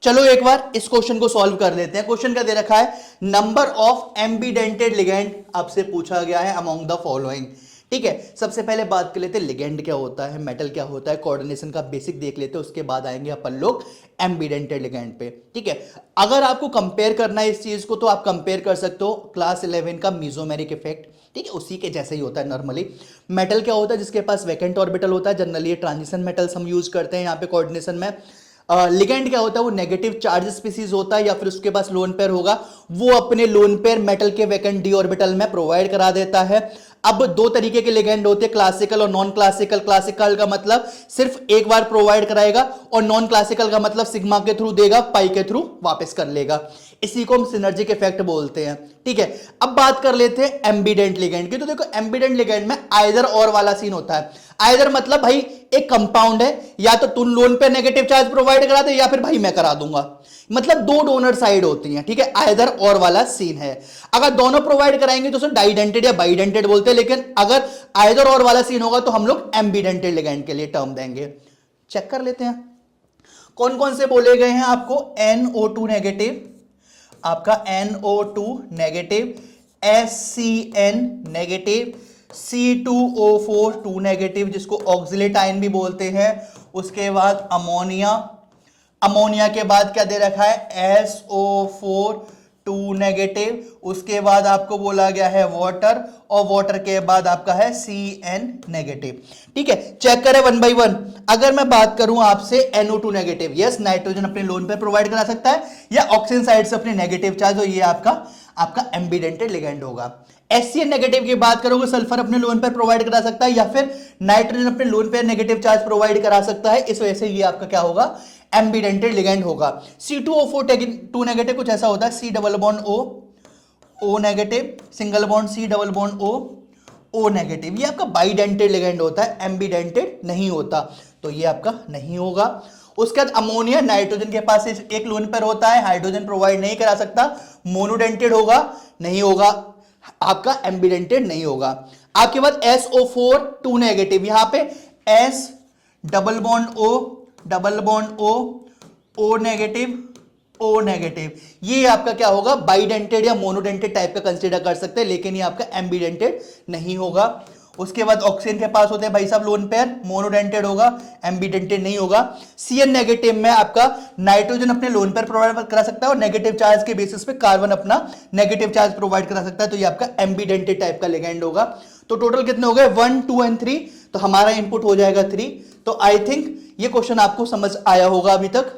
चलो एक बार इस क्वेश्चन को सॉल्व कर लेते हैं। क्वेश्चन क्या दे रखा है, नंबर ऑफ एम्बीडेंटेड लिगेंड आपसे पूछा गया है अमॉन्ग द फॉलोइंग। ठीक है, सबसे पहले बात कर लेते हैं लिगेंड क्या होता है, मेटल क्या होता है, कोऑर्डिनेशन का बेसिक देख लेते हैं, उसके बाद आएंगे अपन लोग एम्बीडेंटेड लिगेंड पे। ठीक है, अगर आपको कंपेयर करना है इस चीज को तो आप कंपेयर कर सकते हो क्लास 11 का मीजोमेरिक इफेक्ट। ठीक है, उसी के जैसे ही होता है नॉर्मली। मेटल क्या होता है, जिसके पास वैकेंट ऑर्बिटल होता है, जनरली ट्रांजिशन मेटल्स हम यूज करते हैं यहाँ पे कोऑर्डिनेशन में। लिगेंड क्या होता है, वो नेगेटिव चार्ज स्पीसीज होता है या फिर उसके पास लोन पेयर होगा, वो अपने लोन पेयर मेटल के वैकेंट डी ऑर्बिटल में प्रोवाइड करा देता है। अब दो तरीके के लिगेंड होते हैं, क्लासिकल और नॉन क्लासिकल। क्लासिकल का मतलब सिर्फ एक बार प्रोवाइड कराएगा और नॉन क्लासिकल का मतलब सिग्मा के थ्रू देगा, पाई के थ्रू वापस कर लेगा। इसी को हम सिनर्जिक इफेक्ट बोलते हैं। ठीक है, अब बात कर लेते हैं एम्बीडेंट लिगेंड की। तो देखो एम्बीडेंट लिगेंड में आइदर और वाला सीन होता है। आइदर मतलब भाई एक कंपाउंड है, या तो तुम लोन पे नेगेटिव चार्ज प्रोवाइड करा दे या फिर भाई मैं करा दूंगा, मतलब दो डोनर साइड होती हैं। ठीक है, आइदर और वाला सीन है। अगर दोनों प्रोवाइड कराएंगे तो उसे डाइडेंटेड या बाइडेंटेड बोलते हैं, लेकिन अगर आइदर और वाला सीन होगा तो हम लोग एम्बीडेंटेड लिगेंड के लिए टर्म देंगे। चेक कर लेते हैं कौन कौन से बोले गए हैं आपको। NO2 नेगेटिव, आपका NO2 negative, SCN negative, C2O4 2 negative जिसको ऑक्सिलेट आयन भी बोलते हैं। उसके बाद अमोनिया, अमोनिया के बाद क्या दे रखा है, SO4 2 नेगेटिव। उसके बाद आपको बोला गया है वाटर, और वाटर के बाद आपका है CN नेगेटिव। ठीक है, चेक करें वन बाय वन। अगर मैं बात करूं आपसे NO2 नेगेटिव, यस नाइट्रोजन अपने लोन पे प्रोवाइड करा सकता है या ऑक्सीजन साइड से अपने नेगेटिव चार्ज, तो ये आपका एम्बीडेंटेड लिगेंड होगा। SCN नेगेटिव की बात करोगे, सल्फर अपने लोन पर प्रोवाइड करा सकता है या फिर नाइट्रोजन अपने लोन पर नेगेटिव चार्ज प्रोवाइड करा सकता है, इस वजह से ये आपका क्या होगा, एम्बीडेंटेड लिगेंड होगा। C2O4 2 नेगेटिव कुछ ऐसा होता है, C double bond O negative, single bond C double bond O negative. ये आपका बाइडेंटेड लिगेंड होता है, एम्बीडेंटेड नहीं होता, तो ये आपका नहीं होगा। उसके बाद अमोनिया, नाइट्रोजन के पास एक लोन पेयर होता है, हाइड्रोजन प्रोवाइड नहीं करा सकता, मोनोडेंटेड होगा, नहीं होगा, आपका एम्बीडेंटेड नहीं होगा। आपके बाद SO4 2 नेगेटिव, यहां पे S double bond O negative, O negative, ये आपका क्या होगा, बाइडेंटेड या मोनोडेंटेड टाइप का कंसीडर कर सकते हैं, लेकिन ये आपका एम्बीडेंटेड नहीं होगा। उसके बाद ऑक्सीजन के पास होते हैं भाई साहब लोन पेयर, मोनोडेंटेड होगा, एम्बीडेंटेड नहीं होगा। CN नेगेटिव में आपका नाइट्रोजन अपने लोन पेयर प्रोवाइड करा सकता है और नेगेटिव चार्ज के बेसिस पे कार्बन अपना नेगेटिव चार्ज प्रोवाइड करा सकता है, तो ये आपका एम्बीडेंटेड टाइप का लिगेंड होगा। तो टोटल कितने हो गए, 1 2 एंड 3, तो हमारा इनपुट हो जाएगा 3। तो आई थिंक ये क्वेश्चन आपको समझ आया होगा अभी तक।